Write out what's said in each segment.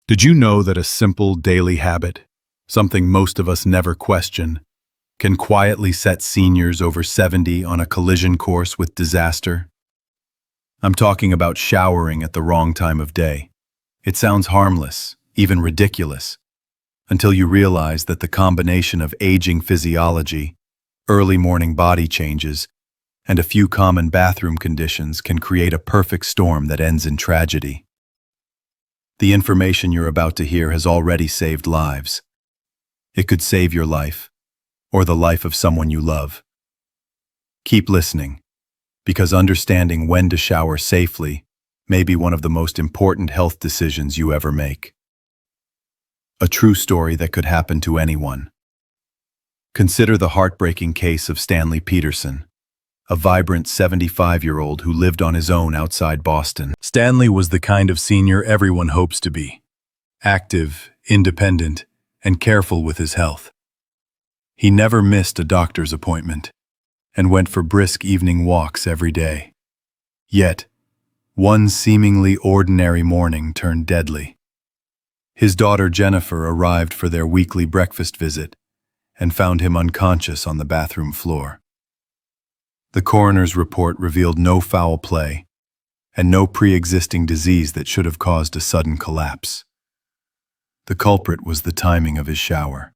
Did you know that a simple daily habit, something most of us never question, can quietly set seniors over 70 on a collision course with disaster? I'm talking about showering at the wrong time of day. It sounds harmless, even ridiculous, until you realize that the combination of aging physiology, early morning body changes, and a few common bathroom conditions can create a perfect storm that ends in tragedy. The information you're about to hear has already saved lives. It could save your life, or the life of someone you love. Keep listening, because understanding when to shower safely may be one of the most important health decisions you ever make. A true story that could happen to anyone. Consider the heartbreaking case of Stanley Peterson, a vibrant 75-year-old who lived on his own outside Boston. Stanley was the kind of senior everyone hopes to be. Active, independent, and careful with his health. He never missed a doctor's appointment and went for brisk evening walks every day. Yet, one seemingly ordinary morning turned deadly. His daughter Jennifer arrived for their weekly breakfast visit and found him unconscious on the bathroom floor. The coroner's report revealed no foul play and no pre-existing disease that should have caused a sudden collapse. The culprit was the timing of his shower.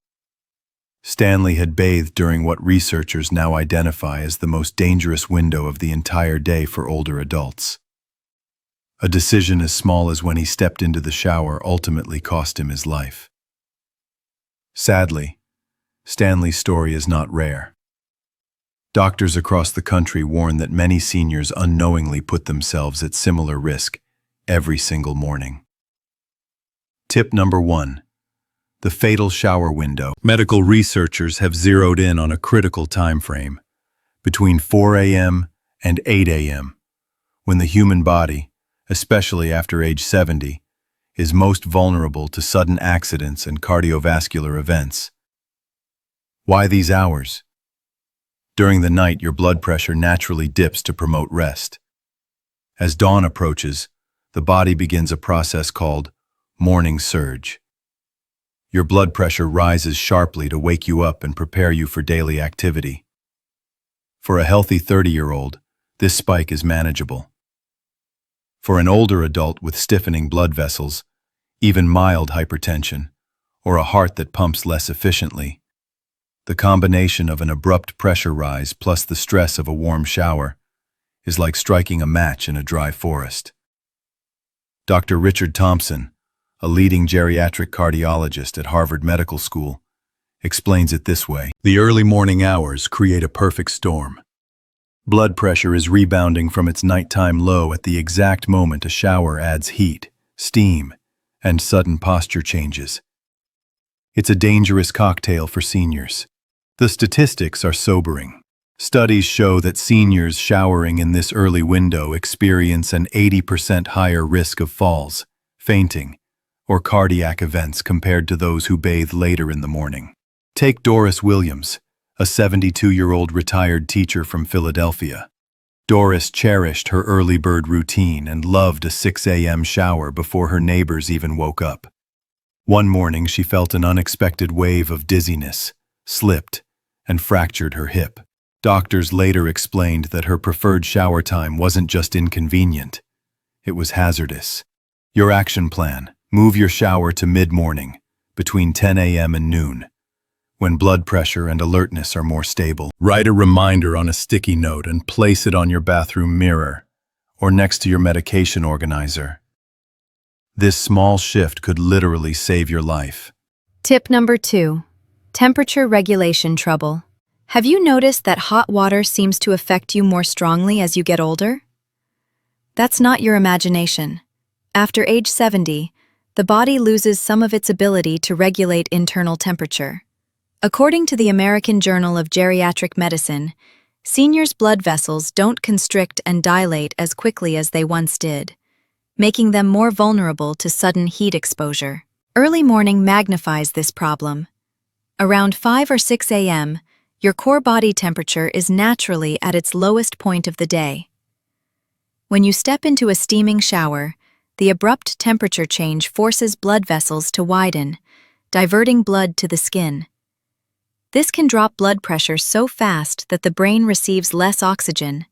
Stanley had bathed during what researchers now identify as the most dangerous window of the entire day for older adults. A decision as small as when he stepped into the shower ultimately cost him his life. Sadly, Stanley's story is not rare. Doctors across the country warn that many seniors unknowingly put themselves at similar risk every single morning. Tip number 1. The fatal shower window. Medical researchers have zeroed in on a critical time frame, between 4 a.m. and 8 a.m., when the human body, especially after age 70, is most vulnerable to sudden accidents and cardiovascular events. Why these hours? During the night, your blood pressure naturally dips to promote rest. As dawn approaches, the body begins a process called morning surge. Your blood pressure rises sharply to wake you up and prepare you for daily activity. For a healthy 30-year-old, this spike is manageable. For an older adult with stiffening blood vessels, even mild hypertension, or a heart that pumps less efficiently, the combination of an abrupt pressure rise plus the stress of a warm shower is like striking a match in a dry forest. Dr. Richard Thompson, a leading geriatric cardiologist at Harvard Medical School, explains it this way. The early morning hours create a perfect storm. Blood pressure is rebounding from its nighttime low at the exact moment a shower adds heat, steam, and sudden posture changes. It's a dangerous cocktail for seniors. The statistics are sobering. Studies show that seniors showering in this early window experience an 80% higher risk of falls, fainting, or cardiac events compared to those who bathe later in the morning. Take Doris Williams, a 72-year-old retired teacher from Philadelphia. Doris cherished her early bird routine and loved a 6 a.m. shower before her neighbors even woke up. One morning, she felt an unexpected wave of dizziness, slipped, and fractured her hip. Doctors later explained that her preferred shower time wasn't just inconvenient, it was hazardous. Your action plan: move your shower to mid-morning, between 10 a.m. and noon, when blood pressure and alertness are more stable. Write a reminder on a sticky note and place it on your bathroom mirror or next to your medication organizer. This small shift could literally save your life. Tip number 2. Temperature regulation trouble. Have you noticed that hot water seems to affect you more strongly as you get older? That's not your imagination. After age 70, the body loses some of its ability to regulate internal temperature. According to the American Journal of Geriatric Medicine, seniors' blood vessels don't constrict and dilate as quickly as they once did, making them more vulnerable to sudden heat exposure. Early morning magnifies this problem. Around 5 or 6 a.m., your core body temperature is naturally at its lowest point of the day. When you step into a steaming shower, The abrupt temperature change forces blood vessels to widen, diverting blood to the skin. This can drop blood pressure so fast that the brain receives less oxygen,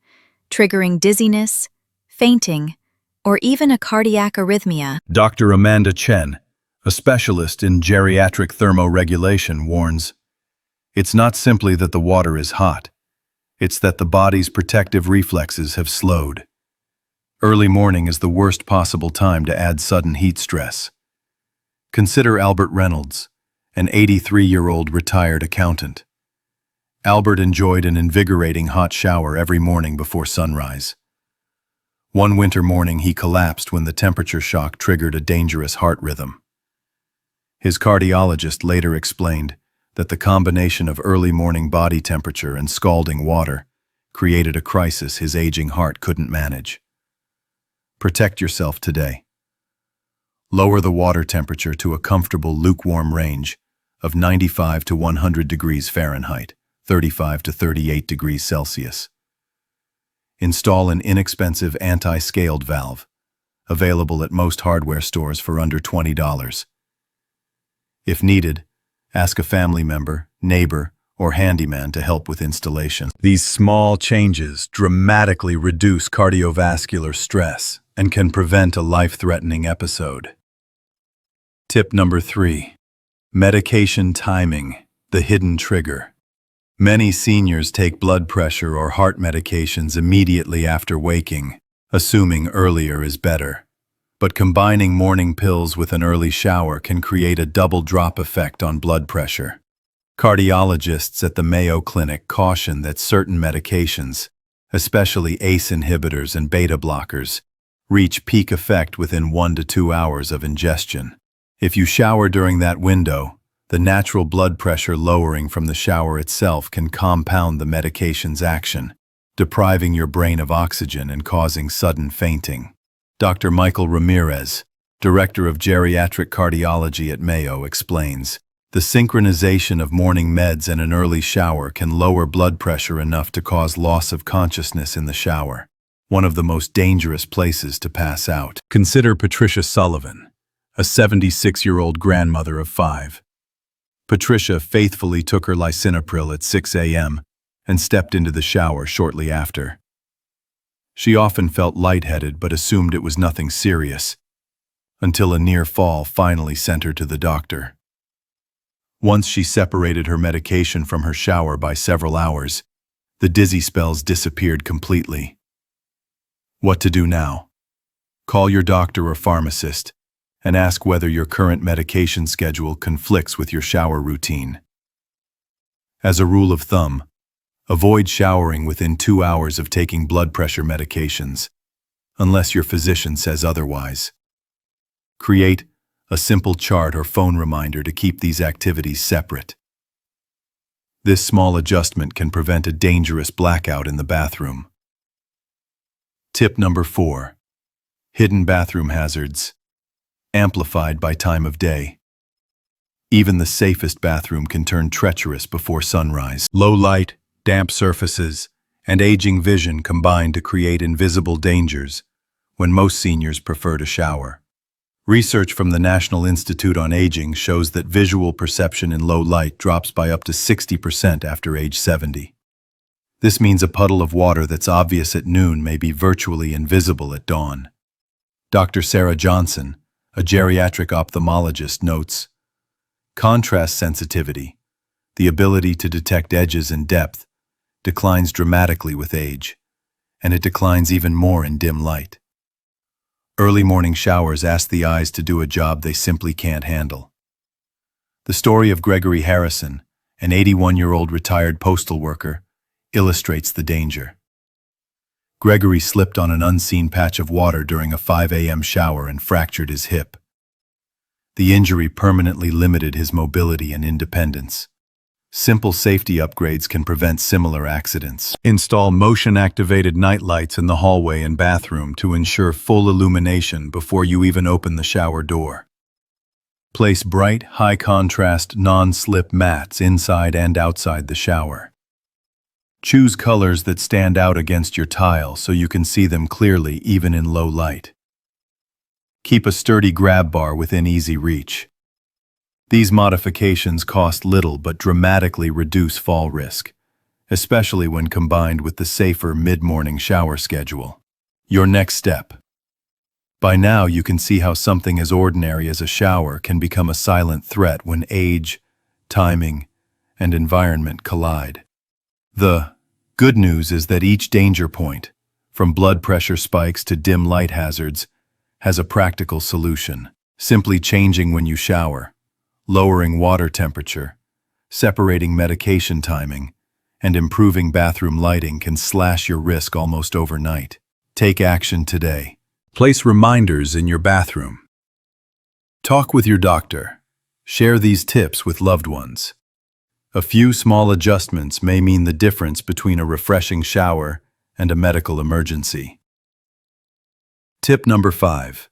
triggering dizziness, fainting, or even a cardiac arrhythmia. Dr. Amanda Chen, a specialist in geriatric thermoregulation, warns, "It's not simply that the water is hot. It's that the body's protective reflexes have slowed. Early morning is the worst possible time to add sudden heat stress." Consider Albert Reynolds, an 83-year-old retired accountant. Albert enjoyed an invigorating hot shower every morning before sunrise. One winter morning, he collapsed when the temperature shock triggered a dangerous heart rhythm. His cardiologist later explained that the combination of early morning body temperature and scalding water created a crisis his aging heart couldn't manage. Protect yourself today. Lower the water temperature to a comfortable lukewarm range of 95 to 100 degrees Fahrenheit, 35 to 38 degrees Celsius. Install an inexpensive anti-scald valve, available at most hardware stores for under $20. If needed, ask a family member, neighbor, or handyman to help with installation. These small changes dramatically reduce cardiovascular stress and can prevent a life-threatening episode. Tip number 3. Medication timing, the hidden trigger. Many seniors take blood pressure or heart medications immediately after waking, assuming earlier is better. But combining morning pills with an early shower can create a double drop effect on blood pressure. Cardiologists at the Mayo Clinic caution that certain medications, especially ACE inhibitors and beta blockers, reach peak effect within 1 to 2 hours of ingestion. If you shower during that window, the natural blood pressure lowering from the shower itself can compound the medication's action, depriving your brain of oxygen and causing sudden fainting. Dr. Michael Ramirez, Director of Geriatric Cardiology at Mayo, explains, "The synchronization of morning meds and an early shower can lower blood pressure enough to cause loss of consciousness in the shower, one of the most dangerous places to pass out." Consider Patricia Sullivan, a 76-year-old grandmother of 5. Patricia faithfully took her lisinopril at 6 a.m. and stepped into the shower shortly after. She often felt lightheaded but assumed it was nothing serious, until a near fall finally sent her to the doctor. Once she separated her medication from her shower by several hours, the dizzy spells disappeared completely. What to do now? Call your doctor or pharmacist and ask whether your current medication schedule conflicts with your shower routine. As a rule of thumb, avoid showering within 2 hours of taking blood pressure medications, unless your physician says otherwise. Create a simple chart or phone reminder to keep these activities separate. This small adjustment can prevent a dangerous blackout in the bathroom. Tip number 4. Hidden bathroom hazards, amplified by time of day. Even the safest bathroom can turn treacherous before sunrise. Low light, damp surfaces, and aging vision combine to create invisible dangers when most seniors prefer to shower. Research from the National Institute on Aging shows that visual perception in low light drops by up to 60% after age 70. This means a puddle of water that's obvious at noon may be virtually invisible at dawn. Dr. Sarah Johnson, a geriatric ophthalmologist, notes, "Contrast sensitivity, the ability to detect edges and depth, declines dramatically with age, and it declines even more in dim light. Early morning showers ask the eyes to do a job they simply can't handle." The story of Gregory Harrison, an 81-year-old retired postal worker, illustrates the danger. Gregory slipped on an unseen patch of water during a 5 a.m. shower and fractured his hip. The injury permanently limited his mobility and independence. Simple safety upgrades can prevent similar accidents. Install motion-activated nightlights in the hallway and bathroom to ensure full illumination before you even open the shower door. Place bright, high-contrast, non-slip mats inside and outside the shower. Choose colors that stand out against your tile so you can see them clearly even in low light. Keep a sturdy grab bar within easy reach. These modifications cost little but dramatically reduce fall risk, especially when combined with the safer mid-morning shower schedule. Your next step. By now you can see how something as ordinary as a shower can become a silent threat when age, timing, and environment collide. The good news is that each danger point, from blood pressure spikes to dim light hazards, has a practical solution. Simply changing when you shower, lowering water temperature, separating medication timing, and improving bathroom lighting can slash your risk almost overnight. Take action today. Place reminders in your bathroom. Talk with your doctor. Share these tips with loved ones. A few small adjustments may mean the difference between a refreshing shower and a medical emergency. Tip number 5.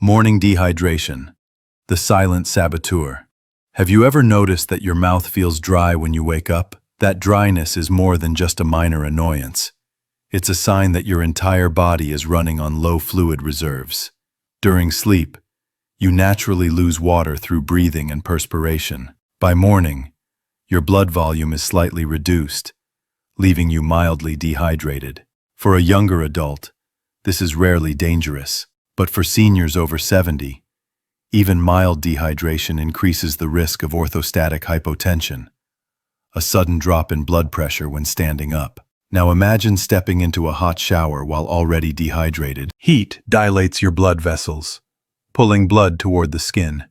Morning dehydration. The silent saboteur. Have you ever noticed that your mouth feels dry when you wake up? That dryness is more than just a minor annoyance. It's a sign that your entire body is running on low fluid reserves. During sleep, you naturally lose water through breathing and perspiration. By morning, your blood volume is slightly reduced, leaving you mildly dehydrated. For a younger adult, this is rarely dangerous, but for seniors over 70, even mild dehydration increases the risk of orthostatic hypotension, a sudden drop in blood pressure when standing up. Now imagine stepping into a hot shower while already dehydrated. Heat dilates your blood vessels, pulling blood toward the skin.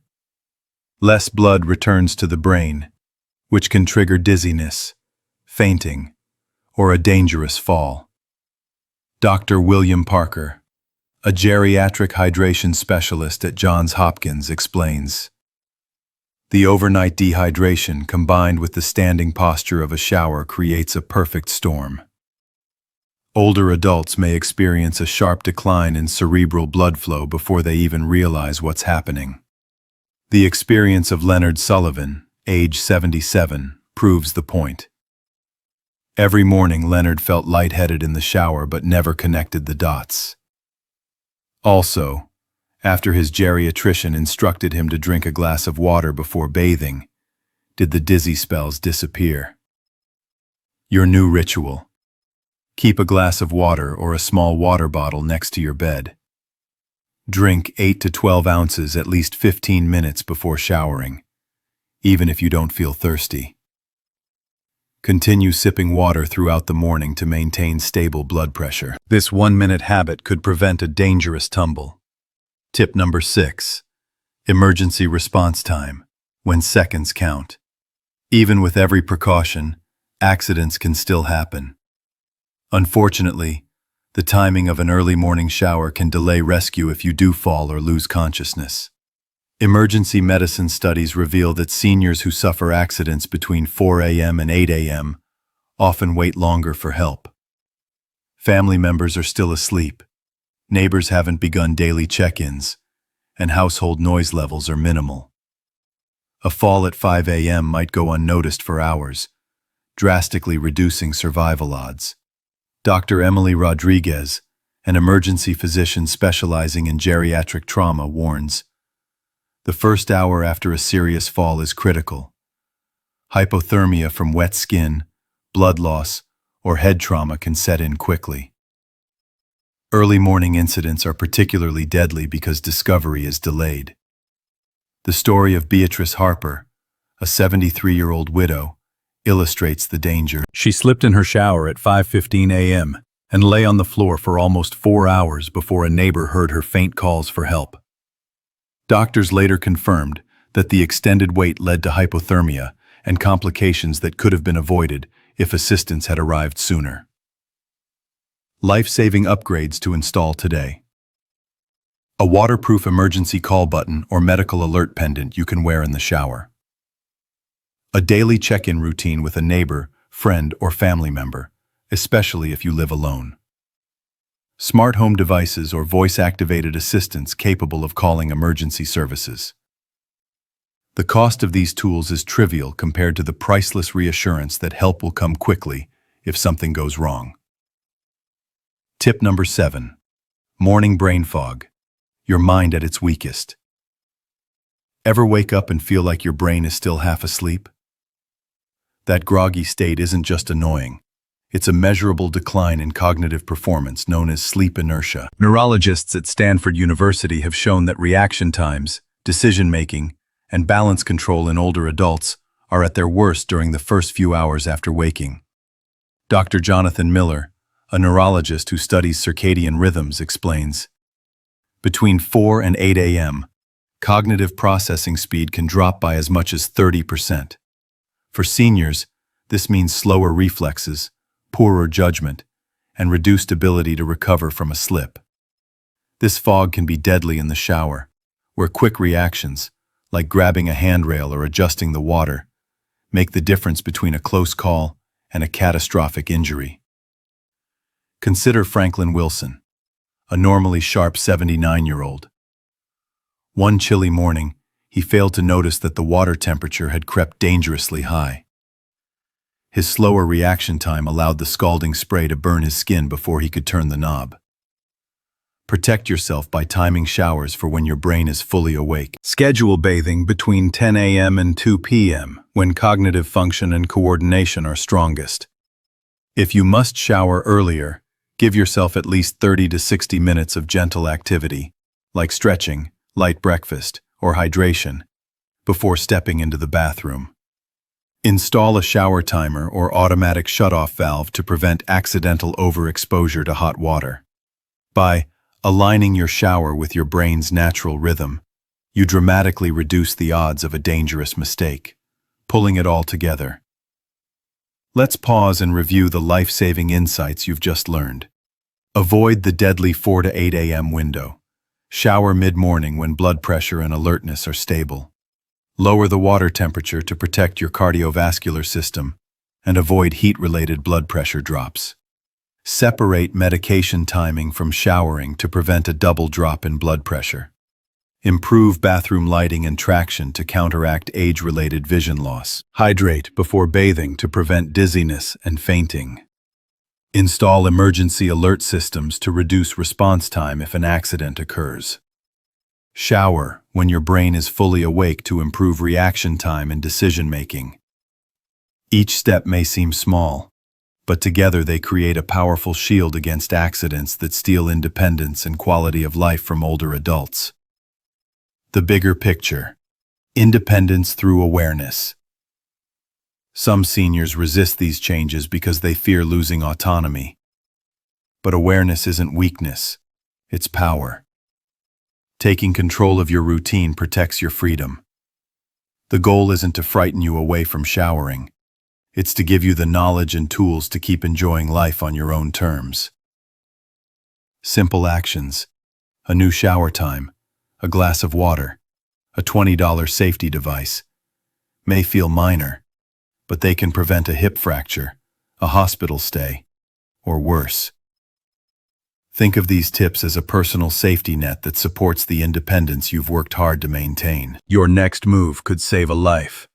Less blood returns to the brain, which can trigger dizziness, fainting, or a dangerous fall. Dr. William Parker, a geriatric hydration specialist at Johns Hopkins, explains, "The overnight dehydration combined with the standing posture of a shower creates a perfect storm. Older adults may experience a sharp decline in cerebral blood flow before they even realize what's happening." The experience of Leonard Sullivan, age 77, proves the point. Every morning Leonard felt lightheaded in the shower but never connected the dots. Also, after his geriatrician instructed him to drink a glass of water before bathing, did the dizzy spells disappear. Your new ritual. Keep a glass of water or a small water bottle next to your bed. Drink 8 to 12 ounces at least 15 minutes before showering, even if you don't feel thirsty. Continue sipping water throughout the morning to maintain stable blood pressure. This 1-minute habit could prevent a dangerous tumble. Tip number 6. Emergency response time, when seconds count. Even with every precaution, accidents can still happen. Unfortunately, the timing of an early morning shower can delay rescue if you do fall or lose consciousness. Emergency medicine studies reveal that seniors who suffer accidents between 4 a.m. and 8 a.m. often wait longer for help. Family members are still asleep, neighbors haven't begun daily check-ins, and household noise levels are minimal. A fall at 5 a.m. might go unnoticed for hours, drastically reducing survival odds. Dr. Emily Rodriguez, an emergency physician specializing in geriatric trauma, warns, "The first hour after a serious fall is critical. Hypothermia from wet skin, blood loss, or head trauma can set in quickly." Early morning incidents are particularly deadly because discovery is delayed. The story of Beatrice Harper, a 73-year-old widow, illustrates the danger. She slipped in her shower at 5:15 a.m. and lay on the floor for almost 4 hours before a neighbor heard her faint calls for help. Doctors later confirmed that the extended wait led to hypothermia and complications that could have been avoided if assistance had arrived sooner. Life-saving upgrades to install today. A waterproof emergency call button or medical alert pendant you can wear in the shower. A daily check-in routine with a neighbor, friend, or family member, especially if you live alone. Smart home devices or voice-activated assistants capable of calling emergency services. The cost of these tools is trivial compared to the priceless reassurance that help will come quickly if something goes wrong. Tip number 7. Morning brain fog. your mind at its weakest. Ever wake up and feel like your brain is still half asleep? That groggy state isn't just annoying. It's a measurable decline in cognitive performance known as sleep inertia. Neurologists at Stanford University have shown that reaction times, decision-making, and balance control in older adults are at their worst during the first few hours after waking. Dr. Jonathan Miller, a neurologist who studies circadian rhythms, explains, between 4 and 8 a.m., cognitive processing speed can drop by as much as 30%. For seniors, this means slower reflexes, poorer judgment, and reduced ability to recover from a slip. This fog can be deadly in the shower, where quick reactions, like grabbing a handrail or adjusting the water, make the difference between a close call and a catastrophic injury. Consider Franklin Wilson, a normally sharp 79-year-old. One chilly morning, he failed to notice that the water temperature had crept dangerously high. His slower reaction time allowed the scalding spray to burn his skin before he could turn the knob. Protect yourself by timing showers for when your brain is fully awake. Schedule bathing between 10 a.m. and 2 p.m. when cognitive function and coordination are strongest. If you must shower earlier, give yourself at least 30 to 60 minutes of gentle activity, like stretching, light breakfast, or hydration, before stepping into the bathroom. Install a shower timer or automatic shutoff valve to prevent accidental overexposure to hot water. By aligning your shower with your brain's natural rhythm, you dramatically reduce the odds of a dangerous mistake, pulling it all together. Let's pause and review the life-saving insights you've just learned. Avoid the deadly 4 to 8 a.m. window. Shower mid-morning when blood pressure and alertness are stable. Lower the water temperature to protect your cardiovascular system and avoid heat-related blood pressure drops. Separate medication timing from showering to prevent a double drop in blood pressure. Improve bathroom lighting and traction to counteract age-related vision loss. Hydrate before bathing to prevent dizziness and fainting. Install emergency alert systems to reduce response time if an accident occurs. Shower when your brain is fully awake to improve reaction time and decision-making. Each step may seem small, but together they create a powerful shield against accidents that steal independence and quality of life from older adults. The bigger picture: independence through awareness. Some seniors resist these changes because they fear losing autonomy. But awareness isn't weakness, it's power. Taking control of your routine protects your freedom. The goal isn't to frighten you away from showering. It's to give you the knowledge and tools to keep enjoying life on your own terms. Simple actions: a new shower time, a glass of water, a $20 safety device, may feel minor, but they can prevent a hip fracture, a hospital stay, or worse. Think of these tips as a personal safety net that supports the independence you've worked hard to maintain. Your next move could save a life.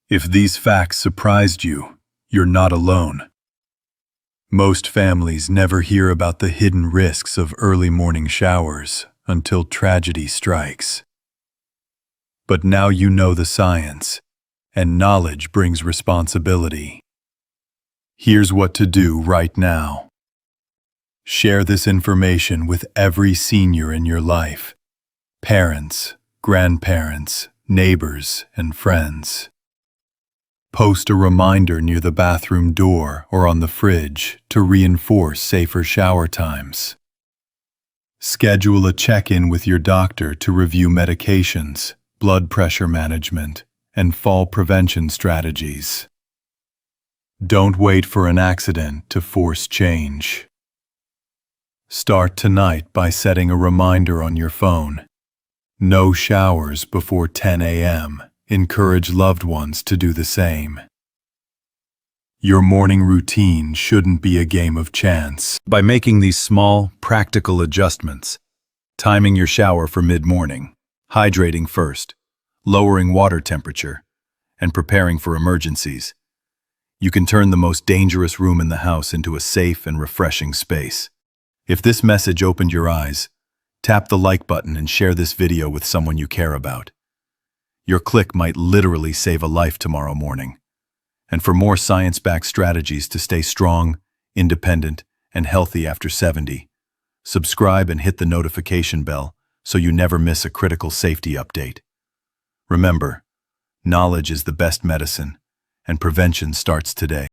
If these facts surprised you, you're not alone. Most families never hear about the hidden risks of early morning showers until tragedy strikes. But now you know the science, and knowledge brings responsibility. Here's what to do right now. Share this information with every senior in your life: parents, grandparents, neighbors, and friends. Post a reminder near the bathroom door or on the fridge to reinforce safer shower times. Schedule a check-in with your doctor to review medications, blood pressure management, and fall prevention strategies. Don't wait for an accident to force change. Start tonight by setting a reminder on your phone. No showers before 10 a.m. Encourage loved ones to do the same. Your morning routine shouldn't be a game of chance. By making these small, practical adjustments, timing your shower for mid-morning, hydrating first, lowering water temperature, and preparing for emergencies, you can turn the most dangerous room in the house into a safe and refreshing space. If this message opened your eyes, Tap the like button and share this video with someone you care about. Your click might literally save a life tomorrow morning. And for more science-backed strategies to stay strong, independent, and healthy after 70, subscribe and hit the notification bell so you never miss a critical safety update. Remember, knowledge is the best medicine, and prevention starts today.